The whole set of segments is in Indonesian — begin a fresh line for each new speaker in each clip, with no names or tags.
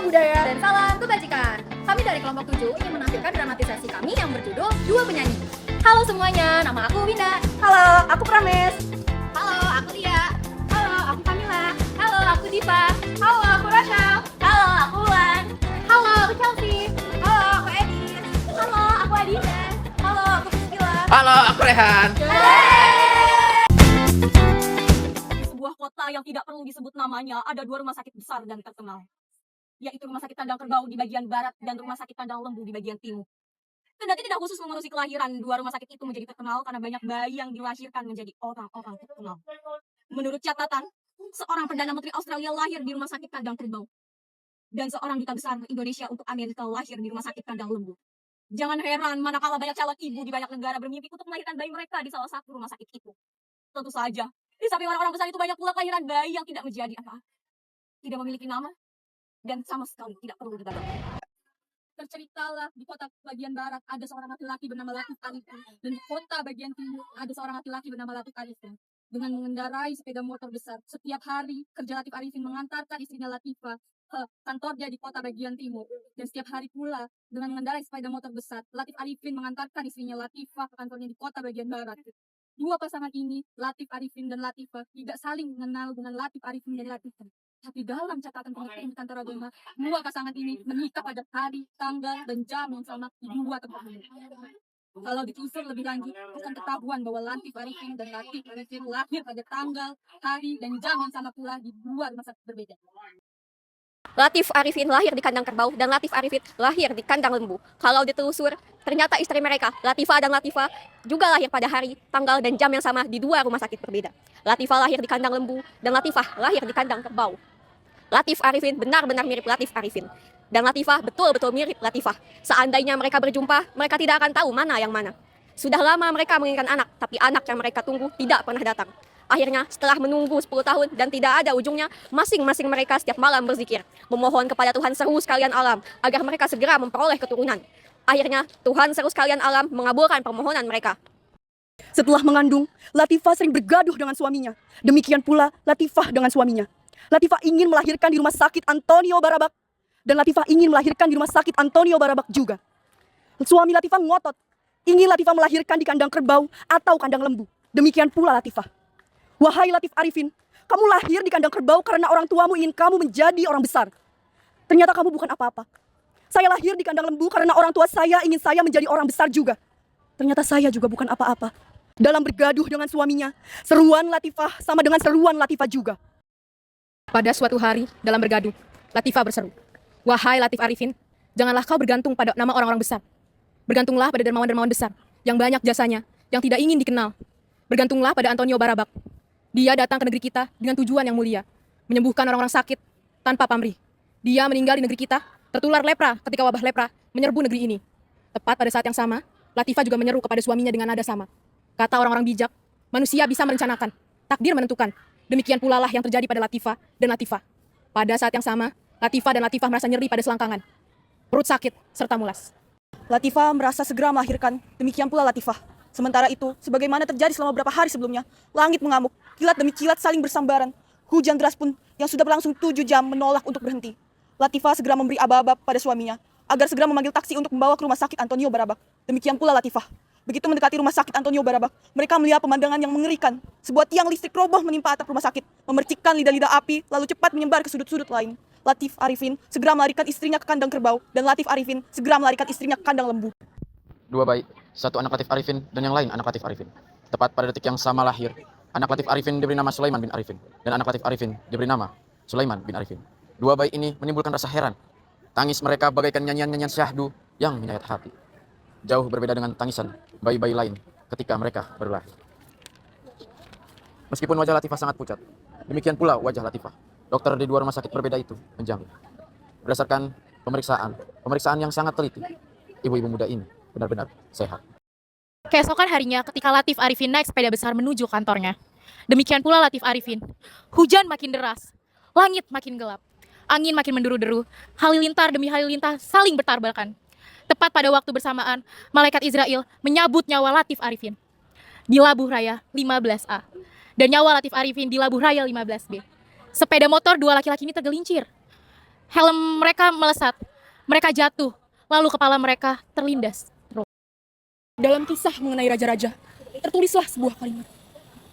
budaya, dan salam kebajikan. Kami dari kelompok 7 ingin menampilkan dramatisasi kami yang berjudul Dua Penyanyi. Halo semuanya, nama aku Winda.
Halo, aku Prames.
Halo, aku Lia. Halo, aku Kamila. Halo, aku Dipa. Halo, aku Rachel. Halo, aku Wulan. Halo, aku Chelsea. Halo, aku Edis. Halo, aku Adina. Halo, aku Priscilla.
Halo, aku Rehan.
Di sebuah kota yang tidak perlu disebut namanya, ada dua rumah sakit besar dan terkenal, yaitu Rumah Sakit Kandang Kerbau di bagian barat dan Rumah Sakit Kandang Lembu di bagian timur. Kendati tidak khusus mengurusi kelahiran, dua rumah sakit itu menjadi terkenal karena banyak bayi yang dilahirkan menjadi orang-orang terkenal. Menurut catatan, seorang Perdana Menteri Australia lahir di Rumah Sakit Kandang Kerbau. Dan seorang duta besar Indonesia untuk Amerika lahir di Rumah Sakit Kandang Lembu. Jangan heran manakala banyak calon ibu di banyak negara bermimpi untuk melahirkan bayi mereka di salah satu rumah sakit itu. Tentu saja, di samping orang-orang besar itu banyak pula kelahiran bayi yang tidak menjadi apa-apa. Tidak memiliki nama, dan sama sekali tidak perlu digagalkan. Terceritalah di kota bagian barat ada seorang laki-laki bernama Latif Arifin, dan di kota bagian timur ada seorang laki-laki bernama Latif Arifin. Dengan mengendarai sepeda motor besar, setiap hari kerja Latif Arifin mengantarkan istrinya Latifah ke kantornya di kota bagian timur. Dan setiap hari pula dengan mengendarai sepeda motor besar, Latif Arifin mengantarkan istrinya Latifah ke kantornya di kota bagian barat. Dua pasangan ini, Latif Arifin dan Latifah, tidak saling mengenal dengan Latif Arifin dan Latifah. Tapi dalam catatan pernikahan di kantor agama, dua pasangan ini menikah pada hari, tanggal, dan jam yang sama di dua tempat ini. Kalau ditelusur lebih lanjut, akan ketahuan bahwa Latif Arifin dan Latif Arifin lahir pada tanggal, hari, dan jam yang sama pula di dua rumah sakit berbeda.
Latif Arifin lahir di kandang kerbau dan Latif Arifin lahir di kandang lembu. Kalau ditelusur, ternyata istri mereka, Latifah dan Latifah, juga lahir pada hari, tanggal, dan jam yang sama di dua rumah sakit berbeda. Latifah lahir di kandang lembu dan Latifah lahir di kandang kerbau. Latif Arifin benar-benar mirip Latif Arifin. Dan Latifah betul-betul mirip Latifah. Seandainya mereka berjumpa, mereka tidak akan tahu mana yang mana. Sudah lama mereka menginginkan anak, tapi anak yang mereka tunggu tidak pernah datang. Akhirnya, setelah menunggu 10 tahun dan tidak ada ujungnya, masing-masing mereka setiap malam berzikir, memohon kepada Tuhan seru sekalian alam, agar mereka segera memperoleh keturunan. Akhirnya, Tuhan seru sekalian alam mengabulkan permohonan mereka.
Setelah mengandung, Latifah sering bergaduh dengan suaminya. Demikian pula Latifah dengan suaminya. Latifah ingin melahirkan di rumah sakit Antonio Barabak, dan Latifah ingin melahirkan di rumah sakit Antonio Barabak juga. Suami Latifah ngotot, ingin Latifah melahirkan di kandang kerbau atau kandang lembu. Demikian pula Latifah. Wahai Latif Arifin, kamu lahir di kandang kerbau karena orang tuamu ingin kamu menjadi orang besar. Ternyata kamu bukan apa-apa. Saya lahir di kandang lembu karena orang tua saya ingin saya menjadi orang besar juga. Ternyata saya juga bukan apa-apa. Dalam bergaduh dengan suaminya, seruan Latifah sama dengan seruan Latifah juga.
Pada suatu hari, dalam bergaduh, Latifah berseru, "Wahai Latif Arifin, janganlah kau bergantung pada nama orang-orang besar. Bergantunglah pada dermawan-dermawan besar, yang banyak jasanya, yang tidak ingin dikenal. Bergantunglah pada Antonio Barabak. Dia datang ke negeri kita dengan tujuan yang mulia, menyembuhkan orang-orang sakit tanpa pamrih. Dia meninggal di negeri kita, tertular lepra ketika wabah lepra menyerbu negeri ini. Tepat pada saat yang sama, Latifah juga menyeru kepada suaminya dengan nada sama. Kata orang-orang bijak, manusia bisa merencanakan, takdir menentukan. Demikian pula lah yang terjadi pada Latifah dan Latifah. Pada saat yang sama, Latifah dan Latifah merasa nyeri pada selangkangan, perut sakit, serta mulas.
Latifah merasa segera melahirkan, demikian pula Latifah. Sementara itu, sebagaimana terjadi selama beberapa hari sebelumnya, langit mengamuk, kilat demi kilat saling bersambaran. Hujan deras pun yang sudah berlangsung 7 jam menolak untuk berhenti. Latifah segera memberi aba-aba pada suaminya, agar segera memanggil taksi untuk membawa ke rumah sakit Antonio Barabak. Demikian pula Latifah. Begitu mendekati rumah sakit Antonio Barabak, mereka melihat pemandangan yang mengerikan. Sebuah tiang listrik roboh menimpa atap rumah sakit, memercikkan lidah-lidah api, lalu cepat menyebar ke sudut-sudut lain. Latif Arifin segera melarikan istrinya ke kandang kerbau, dan Latif Arifin segera melarikan istrinya ke kandang lembu.
Dua bayi, satu anak Latif Arifin dan yang lain anak Latif Arifin. Tepat pada detik yang sama lahir, anak Latif Arifin diberi nama Sulaiman bin Arifin, dan anak Latif Arifin diberi nama Sulaiman bin Arifin. Dua bayi ini menimbulkan rasa heran. Tangis mereka bagaikan nyanyian-nyanyian syahdu yang menyayat hati. Jauh berbeda dengan tangisan bayi-bayi lain ketika mereka berlari. Meskipun wajah Latifah sangat pucat, demikian pula wajah Latifah. Dokter di dua rumah sakit berbeda itu menjamin. Berdasarkan pemeriksaan yang sangat teliti, ibu-ibu muda ini benar-benar sehat.
Keesokan harinya ketika Latif Arifin naik sepeda besar menuju kantornya. Demikian pula Latif Arifin. Hujan makin deras, langit makin gelap, angin makin menderu-deru, halilintar demi halilintar saling bertabrakan. Tepat pada waktu bersamaan, malaikat Israel menyabut nyawa Latif Arifin di Labuh Raya 15A dan nyawa Latif Arifin di Labuh Raya 15B. Sepeda motor dua laki-laki ini tergelincir. helm mereka melesat, mereka jatuh, lalu kepala mereka terlindas.
Dalam kisah mengenai raja-raja, tertulislah sebuah kalimat.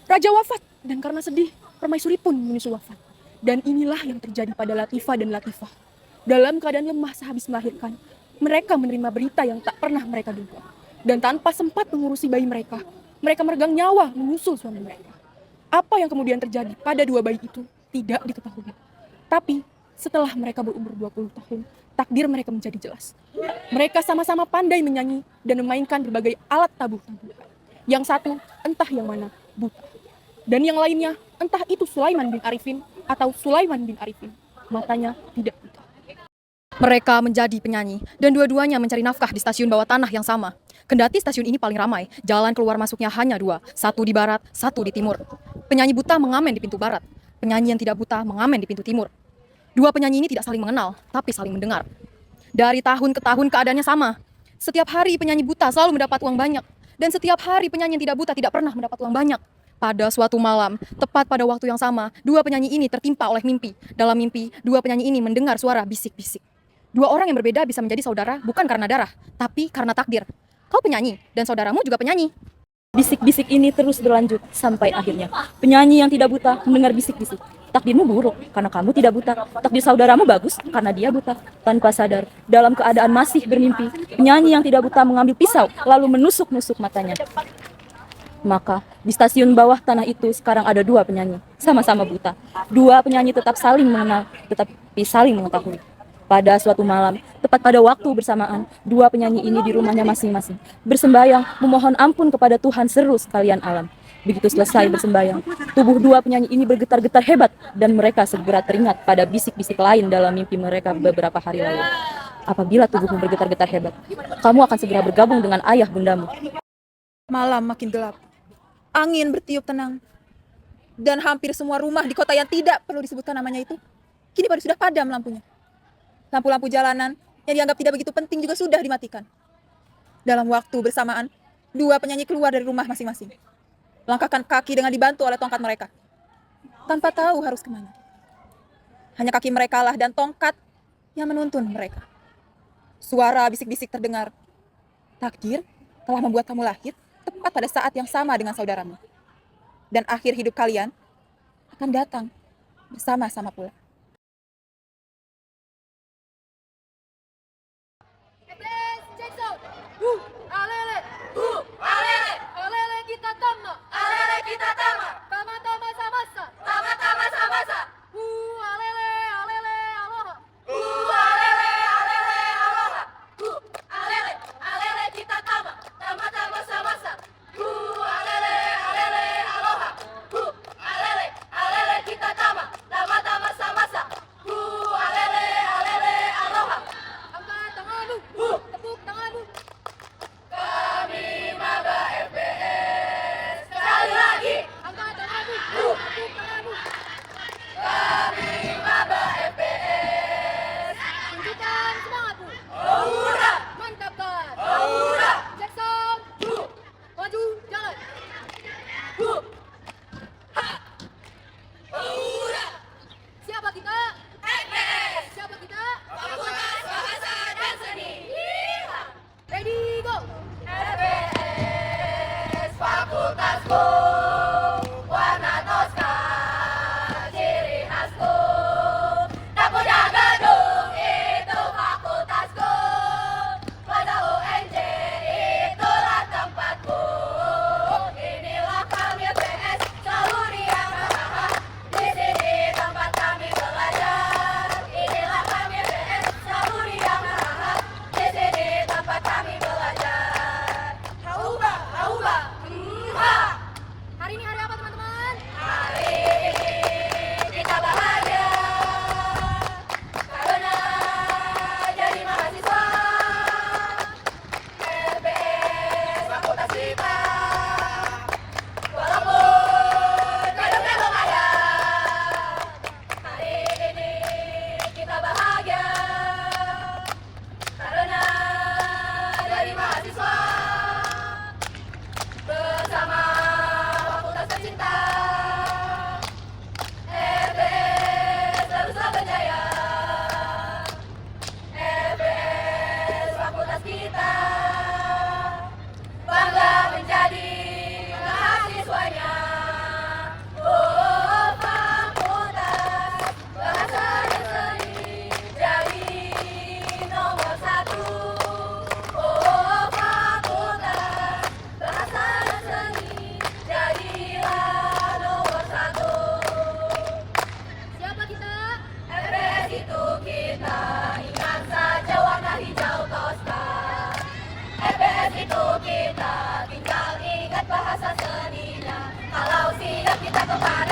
Raja wafat, dan karena sedih, permaisuri pun menyusul wafat. Dan inilah yang terjadi pada Latifah dan Latifah. Dalam keadaan lemah sehabis melahirkan, mereka menerima berita yang tak pernah mereka duga. Dan tanpa sempat mengurusi bayi mereka meregang nyawa menyusul suami mereka. Apa yang kemudian terjadi pada dua bayi itu tidak diketahui. Tapi setelah mereka berumur 20 tahun, takdir mereka menjadi jelas. Mereka sama-sama pandai menyanyi dan memainkan berbagai alat tabuh-tabuhan. Yang satu entah yang mana buta. Dan yang lainnya entah itu Sulaiman bin Arifin atau Sulaiman bin Arifin. Matanya tidak buta. Mereka menjadi penyanyi dan dua-duanya mencari nafkah di stasiun bawah tanah yang sama. Kendati stasiun ini paling ramai, jalan keluar masuknya hanya dua, satu di barat, satu di timur. Penyanyi buta mengamen di pintu barat, penyanyi yang tidak buta mengamen di pintu timur. Dua penyanyi ini tidak saling mengenal, tapi saling mendengar. Dari tahun ke tahun keadaannya sama. Setiap hari penyanyi buta selalu mendapat uang banyak, dan setiap hari penyanyi yang tidak buta tidak pernah mendapat uang banyak. Pada suatu malam, tepat pada waktu yang sama, dua penyanyi ini tertimpa oleh mimpi. Dalam mimpi, dua penyanyi ini mendengar suara bisik-bisik. Dua orang yang berbeda bisa menjadi saudara bukan karena darah, tapi karena takdir. Kau penyanyi, dan saudaramu juga penyanyi.
Bisik-bisik ini terus berlanjut sampai akhirnya penyanyi yang tidak buta mendengar bisik-bisik. Takdirmu buruk karena kamu tidak buta. Takdir saudaramu bagus karena dia buta. Tanpa sadar, dalam keadaan masih bermimpi, penyanyi yang tidak buta mengambil pisau lalu menusuk-nusuk matanya. Maka di stasiun bawah tanah itu sekarang ada dua penyanyi, sama-sama buta. Dua penyanyi tetap saling mengenal, tetapi saling mengetahui. Pada suatu malam, tepat pada waktu bersamaan, dua penyanyi ini di rumahnya masing-masing bersembayang, memohon ampun kepada Tuhan seru sekalian alam. Begitu selesai bersembayang, tubuh dua penyanyi ini bergetar-getar hebat dan mereka segera teringat pada bisik-bisik lain dalam mimpi mereka beberapa hari lalu. Apabila tubuhmu bergetar-getar hebat, kamu akan segera bergabung dengan ayah bundamu.
Malam makin gelap. Angin bertiup tenang. Dan hampir semua rumah di kota yang tidak perlu disebutkan namanya itu, kini baru sudah padam lampunya. Lampu-lampu jalanan yang dianggap tidak begitu penting juga sudah dimatikan. Dalam waktu bersamaan, dua penyanyi keluar dari rumah masing-masing. Langkahkan kaki dengan dibantu oleh tongkat mereka. Tanpa tahu harus kemana. Hanya kaki mereka lah dan tongkat yang menuntun mereka. Suara bisik-bisik terdengar. Takdir telah membuat kamu lahir tepat pada saat yang sama dengan saudaramu. Dan akhir hidup kalian akan datang bersama-sama pula.
Siapa kita? Siapa kita? Fakultas Bahasa dan Seni. Latifah